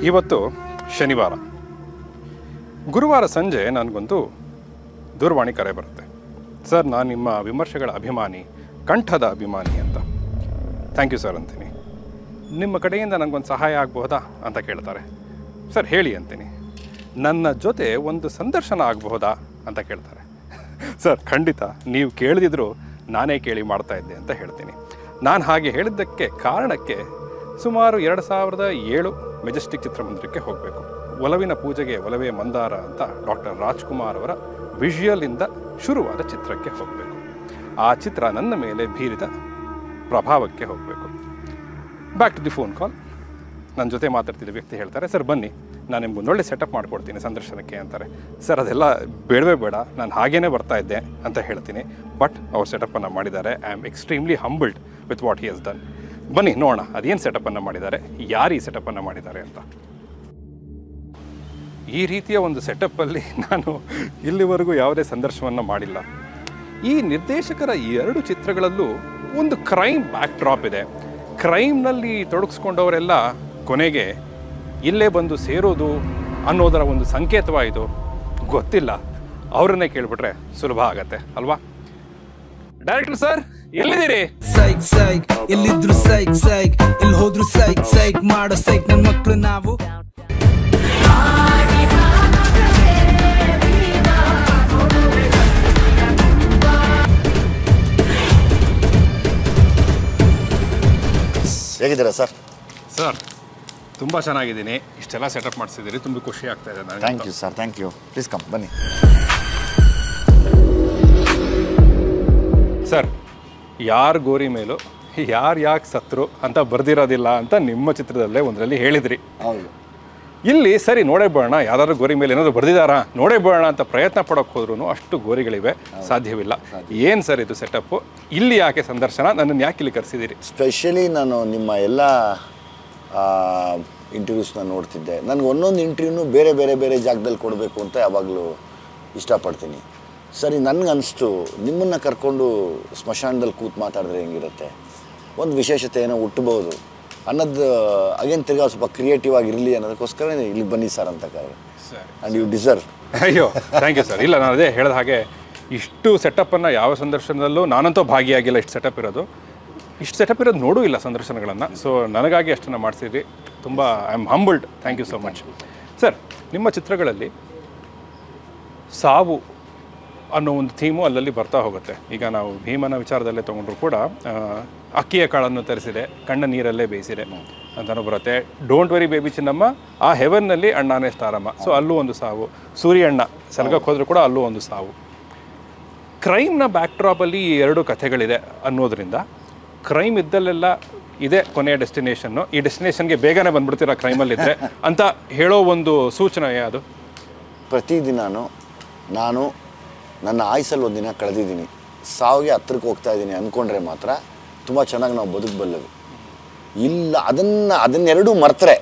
ಇವತ್ತು ಶನಿವಾರ. ಗುರುವಾರ ಸಂಜೆ ನನಗೊಂದು ದೂರವಾಣಿ ಕರೆ ಬರುತ್ತೆ. ಸರ್, ನಾನು ನಿಮ್ಮ ವಿಮರ್ಶೆಗಳ ಅಭಿಮಾನಿ, ಕಂಠದ ಅಭಿಮಾನಿ ಅಂತ. ಥ್ಯಾಂಕ್ ಯು ಸರ್ ಅಂತೀನಿ. ನಿಮ್ಮ ಕಡೆಯಿಂದ ನನಗೊಂದು ಸಹಾಯ ಆಗಬಹುದಾ ಅಂತ ಕೇಳ್ತಾರೆ. ಸರ್ ಹೇಳಿ ಅಂತೀನಿ. ನನ್ನ ಜೊತೆ ಒಂದು ಸಂದರ್ಶನ ಆಗಬಹುದಾ ಅಂತ ಕೇಳ್ತಾರೆ. ಸರ್ ಖಂಡಿತ, ನೀವು ಕೇಳಿದಿದ್ರು ನಾನೇ ಕೇಳಿ ಮಾಡ್ತಾಯಿದ್ದೆ ಅಂತ ಹೇಳ್ತೀನಿ. ನಾನು ಹಾಗೆ ಹೇಳಿದ್ದಕ್ಕೆ ಕಾರಣಕ್ಕೆ ಸುಮಾರು 2007 ಮೆಜೆಸ್ಟಿಕ್ ಚಿತ್ರಮಂದಿರಕ್ಕೆ ಹೋಗಬೇಕು. ಒಲವಿನ ಪೂಜೆಗೆ ಒಲವೇ ಮಂದಾರ ಅಂತ ಡಾಕ್ಟರ್ ರಾಜ್ಕುಮಾರ್ ಅವರ ವಿಷುಯಲಿಂದ ಶುರುವಾದ ಚಿತ್ರಕ್ಕೆ ಹೋಗಬೇಕು. ಆ ಚಿತ್ರ ನನ್ನ ಮೇಲೆ ಬೀರಿದ ಪ್ರಭಾವಕ್ಕೆ ಹೋಗಬೇಕು. Back to the phone call. ನನ್ನ ಜೊತೆ ಮಾತಾಡ್ತಿದ್ದ ವ್ಯಕ್ತಿ ಹೇಳ್ತಾರೆ, ಸರ್ ಬನ್ನಿ, ನಾನು ನಿಮ್ಗೊಂದು ಒಳ್ಳೆ ಸೆಟಪ್ ಮಾಡಿಕೊಡ್ತೀನಿ ಸಂದರ್ಶನಕ್ಕೆ ಅಂತಾರೆ. ಸರ್ ಅದೆಲ್ಲ ಬೇಡವೇ ಬೇಡ, ನಾನು ಹಾಗೇ ಬರ್ತಾ ಇದ್ದೆ ಅಂತ ಹೇಳ್ತೀನಿ. ಬಟ್ ಅವ್ರು ಸೆಟಪ್ಪನ್ನು ಮಾಡಿದ್ದಾರೆ. I am extremely humbled with what he has done. ಬನ್ನಿ ನೋಡೋಣ ಅದೇನು ಸೆಟಪ್ಪನ್ನು ಮಾಡಿದ್ದಾರೆ, ಯಾರು ಈ ಸೆಟಪ್ಪನ್ನು ಮಾಡಿದ್ದಾರೆ ಅಂತ. ಈ ರೀತಿಯ ಒಂದು ಸೆಟಪ್ಪಲ್ಲಿ ನಾನು ಇಲ್ಲಿವರೆಗೂ ಯಾವುದೇ ಸಂದರ್ಶನವನ್ನು ಮಾಡಿಲ್ಲ. ಈ ನಿರ್ದೇಶಕರ 2 ಚಿತ್ರಗಳಲ್ಲೂ ಒಂದು ಕ್ರೈಮ್ ಬ್ಯಾಕ್ ಡ್ರಾಪ್ ಇದೆ. ಕ್ರೈಮ್ನಲ್ಲಿ ತೊಡಗಿಸ್ಕೊಂಡವರೆಲ್ಲ ಕೊನೆಗೆ ಇಲ್ಲೇ ಬಂದು ಸೇರೋದು ಅನ್ನೋದರ ಒಂದು ಸಂಕೇತವಾಯಿತು. ಗೊತ್ತಿಲ್ಲ, ಅವರನ್ನೇ ಕೇಳಿಬಿಟ್ರೆ ಸುಲಭ ಆಗತ್ತೆ ಅಲ್ವಾ? ಡೈರೆಕ್ಟರ್ ಸರ್ ಎಲ್ಲಿದ್ದೀರಿ? ಸೈಕ್ ಸೈಕ್ ಎಲ್ಲಿದ್ರು ಸೈಕ್ ಸೈಕ್, ಎಲ್ಲಿ ಹೋದ್ರು ಸೈಕ್ ಸೈಕ್ ಮಾಡೋ ಸೈಕ್ ನನ್ನ ಮಕ್ಕಳು ನಾವು. ಹೇಗಿದ್ದೀರಾ ಸರ್? ಸರ್ ತುಂಬ ಚೆನ್ನಾಗಿದ್ದೀನಿ. ಇಷ್ಟೆಲ್ಲ ಸೆಟಪ್ ಮಾಡಿಸಿದ್ದೀರಿ, ತುಂಬ ಖುಷಿ ಆಗ್ತಾ ಇದೆ ನನಗೆ. Thank you sir, thank you. Please come, ಬನ್ನಿ. ಸರ್, ಯಾರು ಗೋರಿ ಮೇಲೂ ಯಾರು ಯಾಕೆ ಸತ್ರು ಅಂತ ಬರ್ದಿರೋದಿಲ್ಲ ಅಂತ ನಿಮ್ಮ ಚಿತ್ರದಲ್ಲೇ ಒಂದರಲ್ಲಿ ಹೇಳಿದ್ರಿ. ಹೌದು. ಇಲ್ಲಿ ಸರಿ ನೋಡೇ ಬೇಡ, ಯಾವ್ದಾದ್ರು ಗೋರಿ ಮೇಲೆ ಏನಾದರೂ ಬರ್ದಿದ್ದಾರಾ ನೋಡೇ ಬೇಡ ಅಂತ ಪ್ರಯತ್ನ ಪಡೋಕೆ ಹೋದ್ರೂ ಅಷ್ಟು ಗೋರಿಗಳಿವೆ, ಸಾಧ್ಯವಿಲ್ಲ. ಏನು ಸರ್ ಇದು ಸೆಟಪ್ಪು? ಇಲ್ಲಿ ಯಾಕೆ ಸಂದರ್ಶನ? ನನ್ನನ್ನು ಯಾಕೆ ಇಲ್ಲಿ ಕರೆಸಿದ್ದೀರಿ? ಸ್ಪೆಷಲಿ ನಾನು ನಿಮ್ಮ ಎಲ್ಲ ಇಂಟರ್ವ್ಯೂಸ್ನ ನೋಡ್ತಿದ್ದೆ. ನನಗೆ ಒಂದೊಂದು ಇಂಟರ್ವ್ಯೂನು ಬೇರೆ ಬೇರೆ ಬೇರೆ ಜಾಗದಲ್ಲಿ ಕೊಡಬೇಕು ಅಂತ ಯಾವಾಗಲೂ ಇಷ್ಟಪಡ್ತೀನಿ. ಸರಿ, ನನಗನ್ನಿಸ್ತು ನಿಮ್ಮನ್ನು ಕರ್ಕೊಂಡು ಸ್ಮಶಾನದಲ್ಲಿ ಕೂತು ಮಾತಾಡಿದ್ರೆ ಹೆಂಗಿರುತ್ತೆ, ಒಂದು ವಿಶೇಷತೆ ಏನೋ ಹುಟ್ಟಬಹುದು ಅನ್ನೋದು ಅಗೇನ್ ತಿರ್ಗಾ ಸ್ವಲ್ಪ ಕ್ರಿಯೇಟಿವ್ ಆಗಿರಲಿ ಅನ್ನೋದಕ್ಕೋಸ್ಕರ ಇಲ್ಲಿ ಬನ್ನಿ ಸರ್ ಅಂತ ಕರೆ. And you deserve. ಅಯ್ಯೋ ಥ್ಯಾಂಕ್ ಯು ಸರ್. ಇಲ್ಲ, ನಾನು ಅದೇ ಹೇಳಿದ ಹಾಗೆ ಇಷ್ಟು ಸೆಟಪ್ಪನ್ನು ಯಾವ ಸಂದರ್ಶನದಲ್ಲೂ ನಾನಂತೂ ಭಾಗಿಯಾಗಿಲ್ಲ. ಇಷ್ಟು ಸೆಟಪ್ ಇರೋದು ನೋಡೂ ಇಲ್ಲ ಸಂದರ್ಶನಗಳನ್ನು. ಸೊ ನನಗಾಗಿ ಅಷ್ಟನ್ನು ಮಾಡಿಸಿದ್ರಿ. ತುಂಬ I am humbled. Thank you so much. Sir, ನಿಮ್ಮ ಚಿತ್ರಗಳಲ್ಲಿ ಸಾವು ಅನ್ನೋ ಒಂದು ಥೀಮು ಅಲ್ಲಲ್ಲಿ ಬರ್ತಾ ಹೋಗುತ್ತೆ. ಈಗ ನಾವು ಭೀಮನ ವಿಚಾರದಲ್ಲೇ ತೊಗೊಂಡ್ರು ಕೂಡ ಅಕ್ಕಿಯ ಕಾಳನ್ನು ತರಿಸಿದೆ, ಕಣ್ಣ ನೀರಲ್ಲೇ ಬೇಯಿಸಿದೆ ಅಂತಲೂ ಬರುತ್ತೆ. ಡೋಂಟ್ ವೆರಿ ಬೇಬಿ ಚಿನ್ನಮ್ಮ, ಆ ಹೆವನ್ನಲ್ಲಿ ಅಣ್ಣನೇ ಸ್ಟಾರಮ್ಮ. ಸೊ ಅಲ್ಲೂ ಒಂದು ಸಾವು. ಸೂರ್ಯಣ್ಣ ಸಲಗಕ್ಕೆ ಹೋದರೂ ಕೂಡ ಅಲ್ಲೂ ಒಂದು ಸಾವು. ಕ್ರೈಮ್ನ ಬ್ಯಾಕ್ ಡ್ರಾಪಲ್ಲಿ ಈ 2 ಕಥೆಗಳಿದೆ ಅನ್ನೋದ್ರಿಂದ ಕ್ರೈಮ್ ಇದ್ದಲ್ಲೆಲ್ಲ ಇದೇ ಕೊನೆಯ ಡೆಸ್ಟಿನೇಷನ್ನು, ಈ ಡೆಸ್ಟಿನೇಷನ್ಗೆ ಬೇಗನೆ ಬಂದ್ಬಿಡ್ತೀರಾ ಕ್ರೈಮಲ್ಲಿದ್ದರೆ ಅಂತ ಹೇಳೋ ಒಂದು ಸೂಚನೆ ಅದು. ಪ್ರತಿದಿನವೂ ನಾನು ನನ್ನ ಆಯುಸಲ್ಲಿ ಒಂದಿನ ಕಳೆದಿದ್ದೀನಿ, ಸಾವಿಗೆ ಹತ್ರಕ್ಕೆ ಹೋಗ್ತಾ ಇದ್ದೀನಿ ಅಂದ್ಕೊಂಡ್ರೆ ಮಾತ್ರ ತುಂಬ ಚೆನ್ನಾಗಿ ನಾವು ಬದುಕಬಲ್ಲವು. ಇಲ್ಲ, ಅದನ್ನೆರಡೂ ಮರ್ತರೆ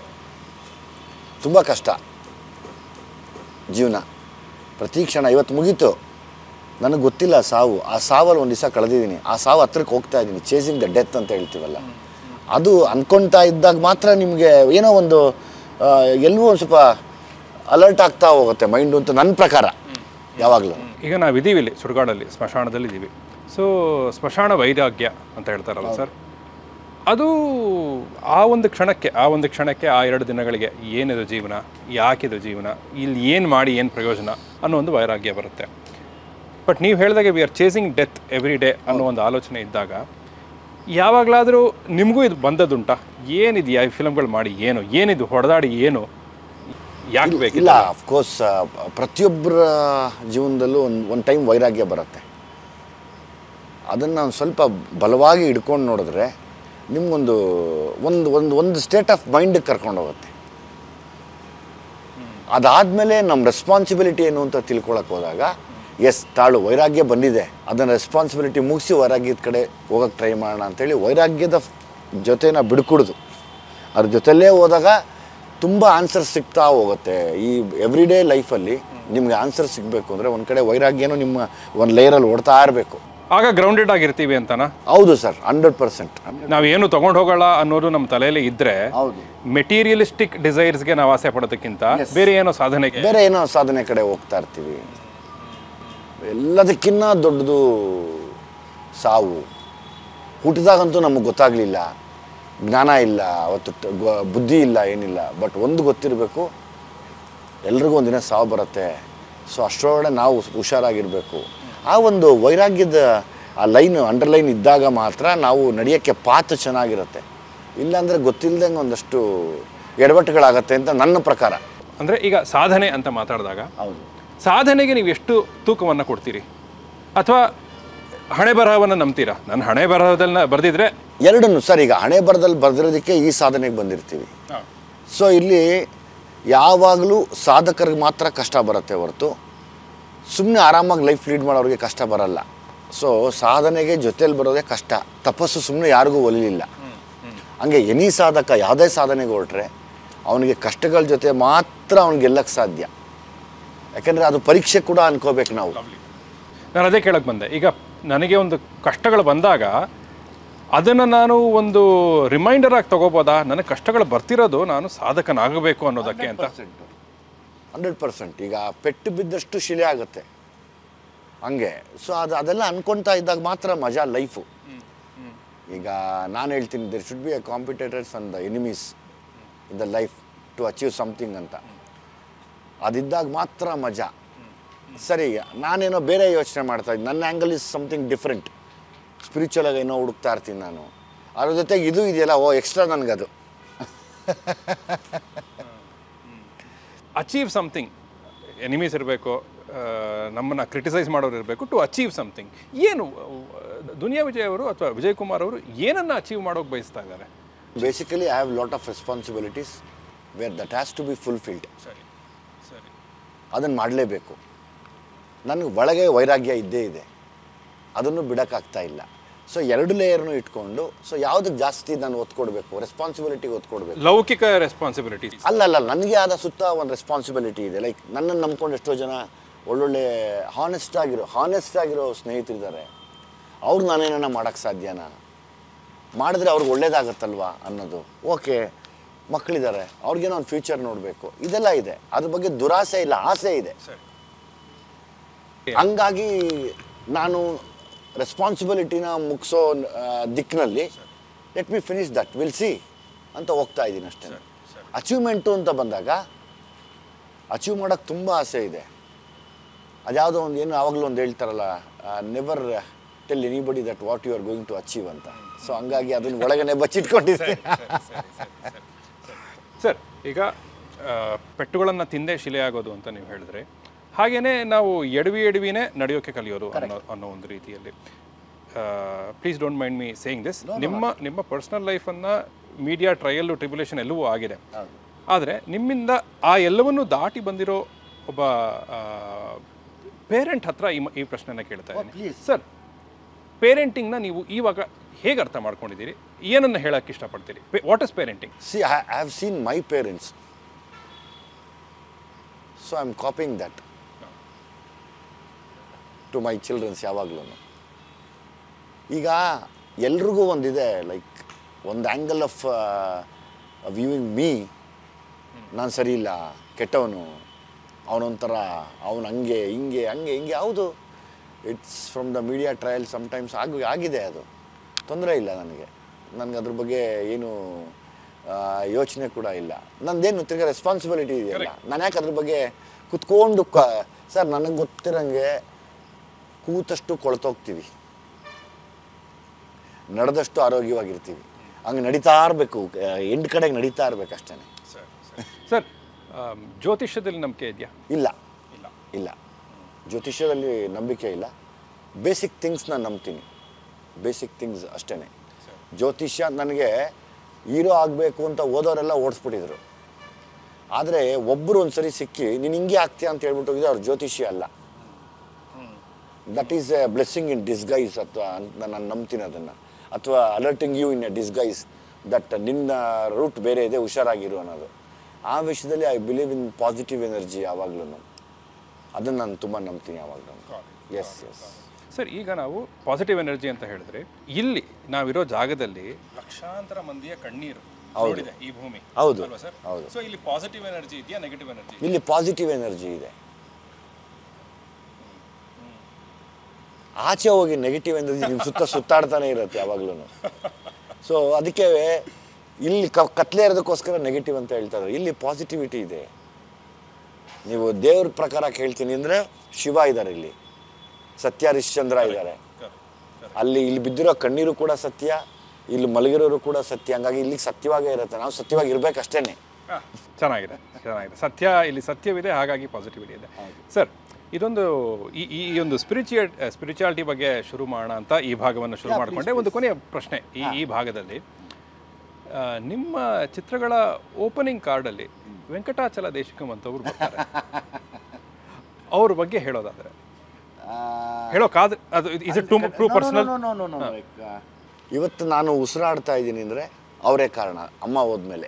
ತುಂಬ ಕಷ್ಟ ಜೀವನ. ಪ್ರತಿ ಕ್ಷಣ ಇವತ್ತು ಮುಗೀತು, ನನಗೆ ಗೊತ್ತಿಲ್ಲ ಸಾವು. ಆ ಸಾವಲ್ಲಿ ಒಂದು ದಿವಸ ಕಳೆದಿದ್ದೀನಿ, ಆ ಸಾವು ಹತ್ರಕ್ಕೆ ಹೋಗ್ತಾ ಇದ್ದೀನಿ. ಚೇಸಿಂಗ್ ದ ಡೆತ್ ಅಂತ ಹೇಳ್ತೀವಲ್ಲ, ಅದು ಅಂದ್ಕೊಳ್ತಾ ಇದ್ದಾಗ ಮಾತ್ರ ನಿಮಗೆ ಏನೋ ಒಂದು ಎಲ್ಲವೂ ಒಂದು ಸ್ವಲ್ಪ ಅಲರ್ಟ್ ಆಗ್ತಾ ಹೋಗುತ್ತೆ ಮೈಂಡು ಅಂತ ನನ್ನ ಪ್ರಕಾರ ಯಾವಾಗಲೂ. ಈಗ ನಾವಿದ್ದೀವಿ ಇಲ್ಲಿ ಸುಡುಗಾಡಲ್ಲಿ, ಸ್ಮಶಾನದಲ್ಲಿ ಇದ್ದೀವಿ. ಸೊ ಸ್ಮಶಾನ ವೈರಾಗ್ಯ ಅಂತ ಹೇಳ್ತಾರಲ್ಲ ಸರ್, ಅದು ಆ ಒಂದು ಕ್ಷಣಕ್ಕೆ ಆ 2 ದಿನಗಳಿಗೆ ಏನಿದು ಜೀವನ, ಯಾಕಿದು ಜೀವನ, ಇಲ್ಲಿ ಏನು ಮಾಡಿ ಏನು ಪ್ರಯೋಜನ ಅನ್ನೋ ಒಂದು ವೈರಾಗ್ಯ ಬರುತ್ತೆ. ಬಟ್ ನೀವು ಹೇಳಿದಾಗೆ we are chasing death every day ಅನ್ನೋ ಒಂದು ಆಲೋಚನೆ ಇದ್ದಾಗ ಯಾವಾಗಲಾದರೂ ನಿಮಗೂ ಇದು ಬಂದದ್ದುಂಟಾ? ಏನಿದೆಯಾ ಈ ಫಿಲಮ್ಗಳು ಮಾಡಿ, ಏನಿದು ಹೊಡೆದಾಡಿ, ಯಾಕೆ ಬೇಕಿಲ್ಲ? ಇಲ್ಲ, ಅಫ್ಕೋರ್ಸ್ ಪ್ರತಿಯೊಬ್ಬರ ಜೀವನದಲ್ಲೂ ಒಂದು ಟೈಮ್ ವೈರಾಗ್ಯ ಬರುತ್ತೆ. ಅದನ್ನು ಒಂದು ಸ್ವಲ್ಪ ಬಲವಾಗಿ ಹಿಡ್ಕೊಂಡು ನೋಡಿದ್ರೆ ನಿಮಗೊಂದು ಒಂದು ಸ್ಟೇಟ್ ಆಫ್ ಮೈಂಡಿಗೆ ಕರ್ಕೊಂಡು ಹೋಗುತ್ತೆ. ಅದಾದಮೇಲೆ ನಮ್ಮ ರೆಸ್ಪಾನ್ಸಿಬಿಲಿಟಿ ಏನು ಅಂತ ತಿಳ್ಕೊಳಕ್ಕೆ ಹೋದಾಗ, ಎಸ್ ತಾಳು ವೈರಾಗ್ಯ ಬಂದಿದೆ, ಅದನ್ನು ರೆಸ್ಪಾನ್ಸಿಬಿಲಿಟಿ ಮುಗಿಸಿ ವೈರಾಗ್ಯದ ಕಡೆ ಹೋಗೋಕ್ಕೆ ಟ್ರೈ ಮಾಡೋಣ ಅಂಥೇಳಿ ವೈರಾಗ್ಯದ ಜೊತೆನ ಬಿಡ್ಕೊಡ್ದು ಅದ್ರ ಜೊತೆಲೇ ಹೋದಾಗ ತುಂಬ ಆನ್ಸರ್ ಸಿಗ್ತಾ ಹೋಗುತ್ತೆ. ಈ ಎವ್ರಿಡೇ ಲೈಫಲ್ಲಿ ನಿಮಗೆ ಆನ್ಸರ್ ಸಿಗಬೇಕು ಅಂದರೆ ಒಂದು ಕಡೆ ವೈರಾಗ್ಯನೂ ನಿಮ್ಮ ಒಂದು ಲೇಯರಲ್ಲಿ ಓಡ್ತಾ ಇರಬೇಕು. ಆಗ ಗ್ರೌಂಡೆಡ್ ಆಗಿರ್ತೀವಿ ಅಂತನಾ? ಹೌದು ಸರ್, 100%. ನಾವೇನು ತೊಗೊಂಡು ಹೋಗೋಲ್ಲ ಅನ್ನೋದು ನಮ್ಮ ತಲೆಯಲ್ಲಿ ಇದ್ದರೆ ಹೌದು, ಮೆಟೀರಿಯಲಿಸ್ಟಿಕ್ ಡಿಸೈರ್ಸ್ಗೆ ನಾವು ಆಸೆ ಪಡೋದಕ್ಕಿಂತ ಬೇರೆ ಏನೋ ಸಾಧನೆಗೆ, ಬೇರೆ ಏನೋ ಸಾಧನೆ ಕಡೆ ಹೋಗ್ತಾ ಇರ್ತೀವಿ. ಎಲ್ಲದಕ್ಕಿಂತ ದೊಡ್ಡದು ಸಾವು. ಹುಟ್ಟಿದಾಗಂತೂ ನಮಗೆ ಗೊತ್ತಾಗಲಿಲ್ಲ, ಜ್ಞಾನ ಇಲ್ಲ, ಅವತ್ತು ಬುದ್ಧಿ ಇಲ್ಲ, ಏನಿಲ್ಲ. ಬಟ್ ಒಂದು ಗೊತ್ತಿರಬೇಕು, ಎಲ್ರಿಗೂ ಒಂದಿನ ಸಾವು ಬರುತ್ತೆ. ಸೊ ಅಷ್ಟರೊಳಗಡೆ ನಾವು ಹುಷಾರಾಗಿರಬೇಕು. ಆ ಒಂದು ವೈರಾಗ್ಯದ ಆ ಲೈನ್ ಅಂಡರ್ಲೈನ್ ಇದ್ದಾಗ ಮಾತ್ರ ನಾವು ನಡೆಯೋಕ್ಕೆ ಪಾತ್ ಚೆನ್ನಾಗಿರುತ್ತೆ. ಇಲ್ಲಾಂದರೆ ಗೊತ್ತಿಲ್ಲದಂಗೆ ಒಂದಷ್ಟು ಎಡವಟ್ಟುಗಳಾಗತ್ತೆ ಅಂತ ನನ್ನ ಪ್ರಕಾರ. ಅಂದರೆ ಈಗ ಸಾಧನೆ ಅಂತ ಮಾತಾಡಿದಾಗ ಹೌದು, ಸಾಧನೆಗೆ ನೀವು ಎಷ್ಟು ತೂಕವನ್ನು ಕೊಡ್ತೀರಿ, ಅಥವಾ ಹಣೆ ಬರಹವನ್ನು ನಂಬ್ತೀರಾ? ನನ್ನ ಹಣೆ ಬರಹದಲ್ಲಿ ಬರೆದಿದ್ರೆ ಎರಡನ್ನು ಸರ್. ಈಗ ಹಣೆ ಬರದಲ್ಲಿ ಬರೆದಿರೋದಕ್ಕೆ ಈ ಸಾಧನೆಗೆ ಬಂದಿರ್ತೀವಿ. ಸೊ ಇಲ್ಲಿ ಯಾವಾಗಲೂ ಸಾಧಕರಿಗೆ ಮಾತ್ರ ಕಷ್ಟ ಬರುತ್ತೆ ಹೊರತು ಸುಮ್ಮನೆ ಆರಾಮಾಗಿ ಲೈಫ್ ಲೀಡ್ ಮಾಡೋರಿಗೆ ಕಷ್ಟ ಬರಲ್ಲ. ಸೊ ಸಾಧನೆಗೆ ಜೊತೆಯಲ್ಲಿ ಬರೋದೇ ಕಷ್ಟ. ತಪಸ್ಸು ಸುಮ್ಮನೆ ಯಾರಿಗೂ ಒಲಿಲಿಲ್ಲ. ಹಂಗೆ ಎನಿ ಸಾಧಕ ಯಾವುದೇ ಸಾಧನೆಗೆ ಹೊರಟ್ರೆ ಅವನಿಗೆ ಕಷ್ಟಗಳ ಜೊತೆ ಮಾತ್ರ ಅವ್ನಿಗೆ ಗೆಲ್ಲಕ್ಕೆ ಸಾಧ್ಯ. ಯಾಕೆಂದರೆ ಅದು ಪರೀಕ್ಷೆ ಕೂಡ ಅನ್ಕೋಬೇಕು ನಾವು. ನಾನು ಅದೇ ಕೇಳಕ್ಕೆ ಬಂದೆ. ಈಗ ನನಗೆ ಒಂದು ಕಷ್ಟಗಳು ಬಂದಾಗ ಅದನ್ನು ನಾನು ಒಂದು ರಿಮೈಂಡರ್ ಆಗಿ ತಗೋಬೋದಾ? ನನಗೆ ಕಷ್ಟಗಳು ಬರ್ತಿರೋದು ನಾನು ಸಾಧಕನಾಗಬೇಕು ಅನ್ನೋದಕ್ಕೆ ಅಂತ. 100%. ಈಗ ಪೆಟ್ಟು ಬಿದ್ದಷ್ಟು ಶಿಲೆ ಆಗುತ್ತೆ ಹಂಗೆ. ಸೊ ಅದೆಲ್ಲ ಅನ್ಕೊಳ್ತಾ ಇದ್ದಾಗ ಮಾತ್ರ ಮಜಾ ಲೈಫು. ಈಗ ನಾನು ಹೇಳ್ತೀನಿ, there should be a competitors and the enemies in the life to achieve something ಅಂತ. ಅದಿದ್ದಾಗ ಮಾತ್ರ ಮಜಾ. ಸರಿ, ನಾನೇನೋ ಬೇರೆ ಯೋಚನೆ ಮಾಡ್ತಾ ಇದ್ದೀನಿ, ನನ್ನ ಆ್ಯಂಗಲ್ ಇಸ್ ಸಮಥಿಂಗ್ ಡಿಫ್ರೆಂಟ್. ಸ್ಪಿರಿಚುವಲಾಗಿ ಏನೋ ಹುಡುಕ್ತಾ ಇರ್ತೀನಿ ನಾನು. ಅದ್ರ ಜೊತೆಗೆ ಇದು ಇದೆಯಲ್ಲ, ಎಕ್ಸ್ಟ್ರಾ ನನಗದು. ಅಚೀವ್ ಸಮಥಿಂಗ್, ಎನಿಮೀಸ್ ಇರಬೇಕು, ನಮ್ಮನ್ನು ಕ್ರಿಟಿಸೈಸ್ ಮಾಡೋರು ಇರಬೇಕು, ಟು ಅಚೀವ್ ಸಮಥಿಂಗ್. ಏನು ದುನಿಯಾ ವಿಜಯ್ ಅವರು ಅಥವಾ ವಿಜಯ್ ಕುಮಾರ್ ಅವರು ಏನನ್ನು ಅಚೀವ್ ಮಾಡೋಕೆ ಬಯಸ್ತಾ ಇದ್ದಾರೆ? Basically I have lot of responsibilities where that has to be fulfilled. ಸರಿ ಸರಿ, ಅದನ್ನು ಮಾಡಲೇಬೇಕು. ನನಗೆ ಒಳಗೆ ವೈರಾಗ್ಯ ಇದ್ದೇ ಇದೆ, ಅದನ್ನು ಬಿಡೋಕ್ಕಾಗ್ತಾ ಇಲ್ಲ. ಸೊ ಎರಡು ಲೇಯರ್ನು ಇಟ್ಕೊಂಡು, ಸೊ ಯಾವುದಕ್ಕೆ ಜಾಸ್ತಿ ನಾನು ಒತ್ತು ಕೊಡಬೇಕು? ರೆಸ್ಪಾನ್ಸಿಬಿಲಿಟಿಗೆ ಒತ್ತು ಕೊಡಬೇಕು. ಲೌಕಿಕ ರೆಸ್ಪಾನ್ಸಿಬಿಲಿಟಿ ಅಲ್ಲ, ನನಗೆ ಆದ ಸುತ್ತ ಒಂದು ರೆಸ್ಪಾನ್ಸಿಬಿಲಿಟಿ ಇದೆ. ಲೈಕ್ ನನ್ನನ್ನು ನಂಬ್ಕೊಂಡು ಎಷ್ಟೋ ಜನ ಒಳ್ಳೊಳ್ಳೆ ಹಾನೆಸ್ಟ್ ಆಗಿರೋ ಸ್ನೇಹಿತರಿದ್ದಾರೆ. ಅವ್ರು ನಾನೇನ ಮಾಡೋಕ್ಕೆ ಸಾಧ್ಯನಾ? ಮಾಡಿದ್ರೆ ಅವ್ರಿಗೆ ಒಳ್ಳೇದಾಗತ್ತಲ್ವಾ ಅನ್ನೋದು. ಓಕೆ, ಮಕ್ಕಳಿದ್ದಾರೆ, ಅವ್ರಿಗೇನೋ ಒಂದು ಫ್ಯೂಚರ್ ನೋಡಬೇಕು, ಇದೆಲ್ಲ ಇದೆ. ಅದ್ರ ಬಗ್ಗೆ ದುರಾಸೆ ಇಲ್ಲ, ಆಸೆ ಇದೆ. ಹಂಗಾಗಿ ನಾನು ರೆಸ್ಪಾನ್ಸಿಬಿಲಿಟಿನ ಮುಗಿಸೋ ದಿಕ್ಕಿನಲ್ಲಿ let me finish that, will see ಅಂತ ಹೋಗ್ತಾ ಇದ್ದೀನಿ ಅಷ್ಟೇ. ಅಚೀವ್ಮೆಂಟು ಅಂತ ಬಂದಾಗ ಅಚೀವ್ ಮಾಡೋಕ್ಕೆ ತುಂಬ ಆಸೆ ಇದೆ. ಅದ್ಯಾವುದೋ ಒಂದು ಏನು ಆವಾಗಲೂ ಒಂದು ಹೇಳ್ತಾರಲ್ಲ, never tell anybody that what you are going to achieve ಅಂತ. ಸೊ ಹಂಗಾಗಿ ಅದನ್ನ ಒಳಗನೆ ಬಚ್ಚಿಟ್ಕೊಂಡಿದ್ದೆ. ಸರ್, ಈಗ ಪೆಟ್ಟುಗಳನ್ನು ತಿಂದೇ ಶಿಲೆ ಆಗೋದು ಅಂತ ನೀವು ಹೇಳಿದ್ರೆ, ಹಾಗೆಯೇ ನಾವು ಎಡವಿನೇ ನಡೆಯೋಕ್ಕೆ ಕಲಿಯೋದು ಅನ್ನೋ ಒಂದು ರೀತಿಯಲ್ಲಿ. Please don't mind me saying this. ನಿಮ್ಮ ಪರ್ಸ್ನಲ್ ಲೈಫನ್ನು ಮೀಡಿಯಾ ಟ್ರಯಲ್ಲು ಟ್ರಿಬ್ಯುಲೇಷನ್ ಎಲ್ಲವೂ ಆಗಿದೆ. ಆದರೆ ನಿಮ್ಮಿಂದ ಆ ಎಲ್ಲವನ್ನೂ ದಾಟಿ ಬಂದಿರೋ ಒಬ್ಬ ಪೇರೆಂಟ್ ಹತ್ರ ಈ ಪ್ರಶ್ನೆನ ಕೇಳ್ತಾ ಇದ್ದೀನಿ. ಸರ್, ಪೇರೆಂಟಿಂಗ್ನ ನೀವು ಇವಾಗ ಹೇಗೆ ಅರ್ಥ ಮಾಡ್ಕೊಂಡಿದ್ದೀರಿ? ಏನನ್ನು ಹೇಳೋಕ್ಕೆ ಇಷ್ಟಪಡ್ತೀರಿ? What is parenting? See, I have seen my parents, so I am copying that to my childrens ಯಾವಾಗಲೂ. ಈಗ ಎಲ್ರಿಗೂ ಒಂದಿದೆ, ಲೈಕ್ ಒಂದು ಆ್ಯಂಗಲ್ ಆಫ್ ವ್ಯೂವಿಂಗ್ ಮೀ. ನಾನು ಸರಿ ಇಲ್ಲ, ಕೆಟ್ಟವನು, ಅವನೊಂಥರ, ಅವನು ಹಂಗೆ ಹಿಂಗೆ ಹೌದು. It's from the media trial sometimes ಆಗಿದೆ. ಅದು ತೊಂದರೆ ಇಲ್ಲ ನನಗೆ ಅದ್ರ ಬಗ್ಗೆ ಏನು ಯೋಚನೆ ಕೂಡ ಇಲ್ಲ. ನಂದೇನು ತಿರ್ಗಿ ರೆಸ್ಪಾನ್ಸಿಬಿಲಿಟಿ ಇದೆಯಲ್ಲ, ನಾನು ಯಾಕೆ ಅದ್ರ ಬಗ್ಗೆ ಕುತ್ಕೊಂಡು ಸರ್, ನನಗೆ ಗೊತ್ತಿರಂಗೆ ಕೂತಷ್ಟು ಕೊಳ್ತೋಗ್ತೀವಿ, ನಡೆದಷ್ಟು ಆರೋಗ್ಯವಾಗಿರ್ತೀವಿ. ಹಂಗೆ ನಡೀತಾ ಇರಬೇಕು, ಎಂಟು ಕಡೆಗೆ ನಡೀತಾ ಇರಬೇಕು ಅಷ್ಟೇ. ಸರ್, ಜ್ಯೋತಿಷ್ಯದಲ್ಲಿ ನಂಬಿಕೆ ಇದೆಯಾ? ಇಲ್ಲ, ಜ್ಯೋತಿಷ್ಯದಲ್ಲಿ ನಂಬಿಕೆ ಇಲ್ಲ. ಬೇಸಿಕ್ ಥಿಂಗ್ಸ್ ನಾನು ನಂಬ್ತೀನಿ, ಬೇಸಿಕ್ ಥಿಂಗ್ಸ್ ಅಷ್ಟೇ. ಜ್ಯೋತಿಷ್ಯ ನನಗೆ ಹೀರೋ ಆಗಬೇಕು ಅಂತ ಓದೋರೆಲ್ಲ ಓಡಿಸ್ಬಿಟ್ಟಿದ್ರು. ಆದರೆ ಒಬ್ಬರು ಒಂದು ಸರಿ ಸಿಕ್ಕಿ ನೀನು ಹಿಂಗೆ ಆಗ್ತೀಯ ಅಂತ ಹೇಳ್ಬಿಟ್ಟು ಹೋಗಿದ್ರೆ ಅವ್ರು ಜ್ಯೋತಿಷ್ಯ ಅಲ್ಲ. That is a blessing in disguise ಅಥವಾ ಅಂತ ನಾನು ನಂಬ್ತೀನಿ ಅದನ್ನು. ಅಥವಾ alerting you in a disguise that ನಿನ್ನ ರೂಟ್ ಬೇರೆ ಇದೆ, ಹುಷಾರಾಗಿರು ಅನ್ನೋದು. ಆ ವಿಷಯದಲ್ಲಿ I believe in positive energy ಯಾವಾಗಲೂ. ಅದನ್ನು ನಾನು ತುಂಬ ನಂಬ್ತೀನಿ ಯಾವಾಗಲೂ. ಎಸ್. ಸರ್, ಈಗ ನಾವು ಪಾಸಿಟಿವ್ ಎನರ್ಜಿ ಅಂತ ಹೇಳಿದ್ರೆ ಇಲ್ಲಿ ನಾವಿರೋ ಜಾಗದಲ್ಲಿ ಲಕ್ಷಾಂತರ ಮಂದಿಯ ಕಣ್ಣೀರು ನೋಡಿದೆ ಈ ಭೂಮಿ. ಹೌದು ಅಲ್ವಾ ಸರ್? ಹೌದು. ಸೊ ಇಲ್ಲಿ ಪಾಸಿಟಿವ್ ಎನರ್ಜಿ ಇದೆಯಾ, ನೆಗೆಟಿವ್ ಎನರ್ಜಿ? ಇಲ್ಲಿ ಪಾಸಿಟಿವ್ ಎನರ್ಜಿ ಇದೆ. ಆಚೆ ಹೋಗಿ ನೆಗೆಟಿವ್ ಎನರ್ಜಿ ನಿಮ್ಮ ಸುತ್ತಾಡ್ತಾನೆ ಇರುತ್ತೆ ಯಾವಾಗ್ಲೂ. ಸೊ ಅದಕ್ಕೆ ಇಲ್ಲಿ ಕತ್ಲೆ ಇರೋದಕ್ಕೋಸ್ಕರ ನೆಗೆಟಿವ್ ಅಂತ ಹೇಳ್ತಾರೆ. ಇಲ್ಲಿ ಪಾಸಿಟಿವಿಟಿ ಇದೆ. ನೀವು ದೇವ್ರ ಪ್ರಕಾರ ಕೇಳ್ತೀನಿ ಅಂದರೆ ಶಿವ ಇದ್ದಾರೆ, ಇಲ್ಲಿ ಸತ್ಯ ಹರಿಶ್ಚಂದ್ರ ಇದ್ದಾರೆ, ಅಲ್ಲಿ ಇಲ್ಲಿ ಬಿದ್ದಿರೋ ಕಣ್ಣೀರು ಕೂಡ ಸತ್ಯ, ಇಲ್ಲಿ ಮಲಗಿರೋರು ಕೂಡ ಸತ್ಯ. ಹಂಗಾಗಿ ಇಲ್ಲಿಗೆ ಸತ್ಯವಾಗೇ ಇರುತ್ತೆ. ನಾವು ಸತ್ಯವಾಗಿ ಇರ್ಬೇಕಷ್ಟೇನೆ. ಚೆನ್ನಾಗಿದೆ, ಚೆನ್ನಾಗಿದೆ. ಸತ್ಯ, ಇಲ್ಲಿ ಸತ್ಯವಿದೆ, ಹಾಗಾಗಿ ಪಾಸಿಟಿವಿಟಿ ಇದೆ. ಸರ್, ಇದೊಂದು ಈ ಒಂದು ಸ್ಪಿರಿಚುಯಾಲಿಟಿ ಬಗ್ಗೆ ಶುರು ಮಾಡೋಣ ಅಂತ ಈ ಭಾಗವನ್ನು ಶುರು ಮಾಡಿಕೊಂಡೆ. ಒಂದು ಕೊನೆಯ ಪ್ರಶ್ನೆ ಈ ಭಾಗದಲ್ಲಿ, ನಿಮ್ಮ ಚಿತ್ರಗಳ ಓಪನಿಂಗ್ ಕಾರ್ಡಲ್ಲಿ ವೆಂಕಟಾಚಲ ದೇಶಿಕಂ ಅಂತವ್ರು ಬರ್ತಾರೆ. ಅವ್ರ ಬಗ್ಗೆ ಹೇಳೋದಾದ್ರೆ ಹೇಳೋಕ್ಕಾದ್ರೆ ಅದು ಇಸ್ ಇಟ್ ಟು ಪರ್ಸನಲ್? ಇವತ್ತು ನಾನು ಉಸಿರಾಡ್ತಾ ಇದ್ದೀನಿ ಅಂದರೆ ಅವರೇ ಕಾರಣ. ಅಮ್ಮ ಹೋದ್ಮೇಲೆ,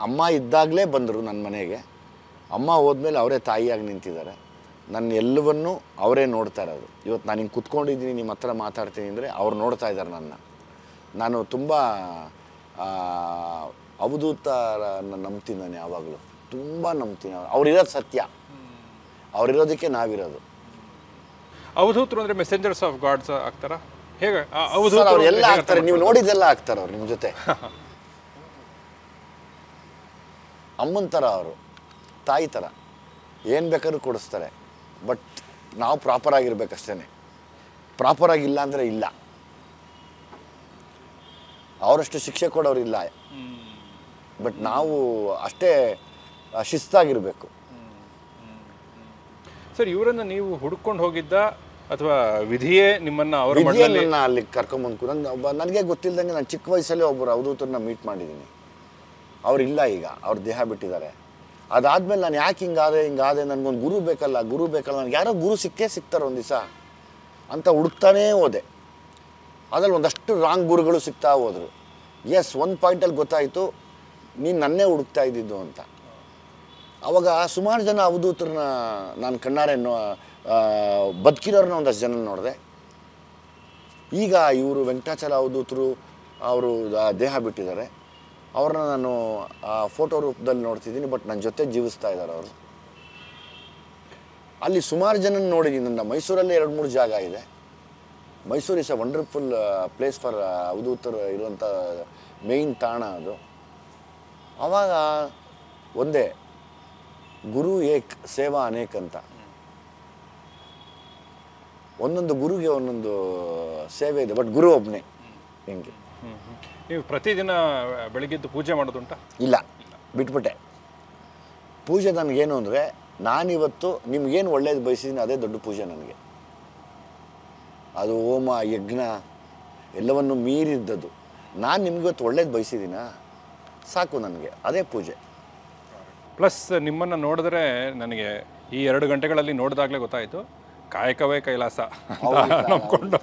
ಅಮ್ಮ ಇದ್ದಾಗಲೇ ಬಂದರು ನನ್ನ ಮನೆಗೆ. ಅಮ್ಮ ಹೋದ್ಮೇಲೆ ಅವರೇ ತಾಯಿಯಾಗಿ ನಿಂತಿದ್ದಾರೆ. ನನ್ನ ಎಲ್ಲವನ್ನೂ ಅವರೇ ನೋಡ್ತಾ ಇರೋದು. ಇವತ್ತು ನಾನು ಹಿಂಗೆ ಕುತ್ಕೊಂಡಿದ್ದೀನಿ, ನಿಮ್ಮ ಹತ್ರ ಮಾತಾಡ್ತೀನಿ ಅಂದರೆ ಅವ್ರು ನೋಡ್ತಾ ಇದ್ದಾರೆ ನನ್ನ. ನಾನು ತುಂಬ ಅವಧೂತ ನಂಬ್ತೀನಿ. ನಾನು ಯಾವಾಗಲೂ ತುಂಬ ನಂಬ್ತೀನಿ. ಅವ್ರಿರೋದು ಸತ್ಯ, ಅವ್ರಿರೋದಕ್ಕೆ ನಾವಿರೋದು. ಅವಧೂತರು ಅಂದರೆ ಮೆಸೆಂಜರ್ಸ್ ಆಫ್ ಗಾಡ್ಸ್ ಆಗ್ತಾರ? ಹೇಗೆ ಅವ್ರು ಎಲ್ಲ ಆಗ್ತಾರೆ, ನೀವು ನೋಡಿದ್ದೆಲ್ಲ ಆಗ್ತಾರೆ ಅವ್ರು ನಿಮ್ಮ ಜೊತೆ. ಅಮ್ಮನ ಥರ ಅವರು, ತಾಯಿ ಥರ ಏನು ಬೇಕಾದ್ರೂ ಕೊಡಿಸ್ತಾರೆ. ಬಟ್ ನಾವು ಪ್ರಾಪರ್ ಆಗಿರ್ಬೇಕಷ್ಟೇ. ಪ್ರಾಪರ್ ಆಗಿಲ್ಲ ಅಂದರೆ ಇಲ್ಲ. ಅವರಷ್ಟು ಶಿಕ್ಷೆ ಕೊಡೋರಿಲ್ಲ. ಬಟ್ ನಾವು ಅಷ್ಟೇ ಶಿಸ್ತಾಗಿರಬೇಕು. ಸರ್, ಇವರನ್ನು ನೀವು ಹುಡ್ಕೊಂಡು ಹೋಗಿದ್ದ ಅಥವಾ ವಿಧಿಯೇ ನಿಮ್ಮನ್ನ ಅಲ್ಲಿ ಕರ್ಕೊಂಬಂದು ನನಗೆ ಗೊತ್ತಿಲ್ಲದಂಗೆ ನಾನು ಚಿಕ್ಕ ವಯಸ್ಸಲ್ಲೇ ಒಬ್ಬರು ಅವಧೂತರನ್ನ ಮೀಟ್ ಮಾಡಿದ್ದೀನಿ. ಅವರಿಲ್ಲ, ಈಗ ಅವ್ರ ದೇಹ ಬಿಟ್ಟಿದ್ದಾರೆ. ಅದಾದಮೇಲೆ ನಾನು ಯಾಕೆ ಹಿಂಗಾದೆ ನನಗೊಂದು ಗುರು ಬೇಕಲ್ಲ ನನಗೆ ಯಾರೋ ಗುರು ಸಿಗ್ತಾರೆ ಒಂದು ದಿವಸ ಅಂತ ಹುಡುಕ್ತಾನೇ ಹೋದೆ. ಅದ್ರಲ್ಲಿ ಒಂದಷ್ಟು ರಾಂಗ್ ಗುರುಗಳು ಸಿಗ್ತಾ ಹೋದರು. ಎಸ್, ಒಂದು ಪಾಯಿಂಟಲ್ಲಿ ಗೊತ್ತಾಯಿತು ನೀನು ನನ್ನೇ ಹುಡುಕ್ತಾ ಇದ್ದಿದ್ದು ಅಂತ. ಆವಾಗ ಸುಮಾರು ಜನ ಅವಧೂತರನ್ನ ನಾನು ಕಣ್ಣಾರೆ ಬದುಕಿರೋರನ್ನ ಒಂದಷ್ಟು ಜನ ನೋಡಿದೆ. ಈಗ ಇವರು ವೆಂಕಟಾಚಲ ಅವಧೂತರು ಅವರು ದೇಹ ಬಿಟ್ಟಿದ್ದಾರೆ. ಅವ್ರನ್ನ ನಾನು ಫೋಟೋ ರೂಪದಲ್ಲಿ ನೋಡ್ತಿದ್ದೀನಿ. ಬಟ್ ನನ್ನ ಜೊತೆ ಜೀವಿಸ್ತಾ ಇದ್ದಾರೆ ಅವರು. ಅಲ್ಲಿ ಸುಮಾರು ಜನ ನೋಡಿದ್ದೀನಿ. ನನ್ನ ಮೈಸೂರಲ್ಲಿ 2-3 ಜಾಗ ಇದೆ. Mysuru is a wonderful place for ಅವಧೂತರು ಇರುವಂಥ ಮೇಯ್ನ್ ತಾಣ ಅದು. ಆವಾಗ ಒಂದೇ ಗುರು ಏಕ್ ಸೇವಾ ಅನೇಕ್ ಅಂತ. ಒಂದೊಂದು ಗುರುಗೆ ಒಂದೊಂದು ಸೇವೆ ಇದೆ, ಬಟ್ ಗುರು ಒಬ್ಬನೇ. ಹಿಂಗೆ ನೀವು ಪ್ರತಿದಿನ ಬೆಳಗ್ಗೆದ್ದು ಪೂಜೆ ಮಾಡೋದುಂಟ? ಇಲ್ಲ, ಬಿಟ್ಬಿಟ್ಟೆ. ಪೂಜೆ ನನಗೇನು ಅಂದರೆ, ನಾನಿವತ್ತು ನಿಮ್ಗೇನು ಒಳ್ಳೇದು ಬಯಸಿದ್ದೀನಿ ಅದೇ ದೊಡ್ಡ ಪೂಜೆ ನನಗೆ. ಅದು ಹೋಮ ಯಜ್ಞ ಎಲ್ಲವನ್ನು ಮೀರಿದ್ದದು. ನಾನು ನಿಮ್ಗಿವತ್ತು ಒಳ್ಳೇದು ಬಯಸಿದ್ದೀನ, ಸಾಕು, ನನಗೆ ಅದೇ ಪೂಜೆ. ಪ್ಲಸ್ ನಿಮ್ಮನ್ನು ನೋಡಿದ್ರೆ ನನಗೆ ಈ 2 ಗಂಟೆಗಳಲ್ಲಿ ನೋಡಿದಾಗಲೇ ಗೊತ್ತಾಯಿತು, ಕಾಯಕವೇ ಕೈಲಾಸ ನಂಬ್ಕೊಂಡು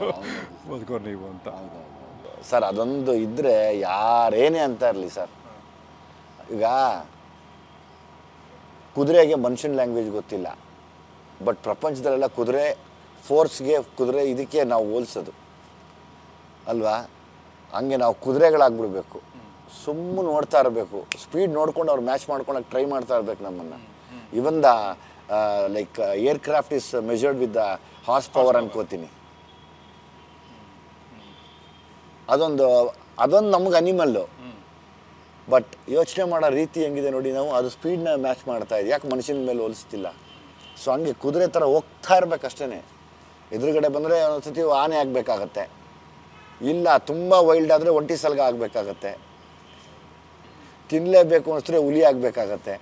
ಬದುಕೋ ನೀವು ಅಂತ. ಸರ್, ಅದೊಂದು ಇದ್ದರೆ ಯಾರೇನೇ ಅಂತ ಇರಲಿ ಸರ್. ಈಗ ಕುದುರೆಗೆ ಮನುಷ್ಯನ ಲ್ಯಾಂಗ್ವೇಜ್ ಗೊತ್ತಿಲ್ಲ, ಬಟ್ ಪ್ರಪಂಚದಲ್ಲೆಲ್ಲ ಕುದುರೆ ಫೋರ್ಸ್ಗೆ, ಕುದುರೆ ಇದಕ್ಕೆ ನಾವು ಹೋಲಿಸೋದು ಅಲ್ವಾ? ಹಂಗೆ ನಾವು ಕುದುರೆಗಳಾಗ್ಬಿಡ್ಬೇಕು. ಸುಮ್ಮನೆ ನೋಡ್ತಾ ಇರಬೇಕು, ಸ್ಪೀಡ್ ನೋಡ್ಕೊಂಡು ಅವ್ರು ಮ್ಯಾಚ್ ಮಾಡ್ಕೊಳಕ್ಕೆ ಟ್ರೈ ಮಾಡ್ತಾ ಇರ್ಬೇಕು ನಮ್ಮನ್ನು. Even the like aircraft is measured with the horse power ಅನ್ಕೋತೀನಿ. ಅದೊಂದು ನಮ್ಗೆ ಅನಿಮಲ್ಲು. ಬಟ್ ಯೋಚನೆ ಮಾಡೋ ರೀತಿ ಹೆಂಗಿದೆ ನೋಡಿ, ನಾವು ಅದು ಸ್ಪೀಡ್ನ ಮ್ಯಾಚ್ ಮಾಡ್ತಾ ಇದ್ದೀವಿ. ಯಾಕೆ ಮನುಷ್ಯನ ಮೇಲೆ ಹೋಲಿಸ್ತಿಲ್ಲ? ಸೊ ಹಂಗೆ ಕುದುರೆ ಥರ ಹೋಗ್ತಾ ಇರ್ಬೇಕಷ್ಟೇ. ಎದುರುಗಡೆ ಬಂದರೆ ಒಂದೊಂದ್ಸತಿ ಆನೆ ಆಗಬೇಕಾಗತ್ತೆ, ಇಲ್ಲ ತುಂಬ ವೈಲ್ಡ್ ಆದರೆ ಒಂಟಿ ಸಲ್ಗ ಆಗಬೇಕಾಗತ್ತೆ, ತಿನ್ನಲೇಬೇಕು ಅನ್ನಿಸಿದ್ರೆ ಹುಲಿ ಆಗಬೇಕಾಗತ್ತೆ.